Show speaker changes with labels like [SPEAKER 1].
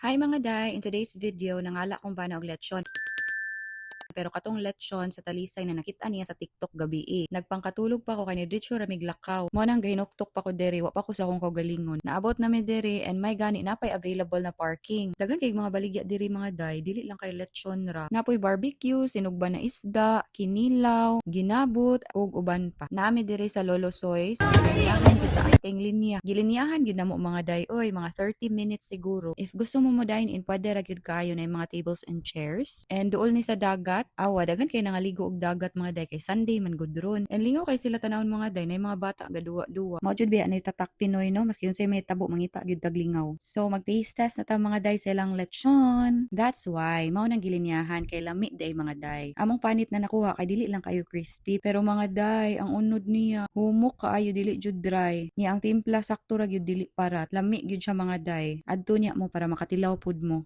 [SPEAKER 1] Hi mga day! In today's video, nangala kong bana og lechon. Pero katong lechon sa talisay na nakita niya sa TikTok gabi. Nagpangkatulog pa ko kay ni Dicho Ramig Lakaw. Mo nang gahinuktok pa ko dere, wa pa ko sa akong kaugalingon. Naabot na mi dere and may gani napay available na parking. Dagan kay mga baligya diri mga day, dili lang kay lechon ra. Napoy barbecue, sinugba na isda, kinilaw, ginabot ug uban pa. Nami diri sa Lolo Soy's. Giliniahan gyud taas kay linya. Giliniahan gyud namo mga day, oy mga 30 minutes siguro. If gusto mo mo dine in, pwede ra gyud kaayo na yung mga tables and chairs. And duol ni sa dagat, awa daghan kay nangaligo og dagat mga day kay Sunday man gud ron. And lingaw kay sila tanawon mga day na mga bata gaduwa-duwa. Mao jud biya na tatak Pinoy no, maski unsay may tabo mangita gyud taglingaw. So mag-taste test na ta mga day sa ilang lechon. That's why mao nang gilinyahan kay lami day mga day. Among panit na nakuha kay dili lang kayo crispy, pero mga day ang unod niya humok kaayo dili jud dry. Niya ang timpla sakto ra gyud dili parat. Lami gyud siya mga day. Adto niya mo para makatilaw pud mo.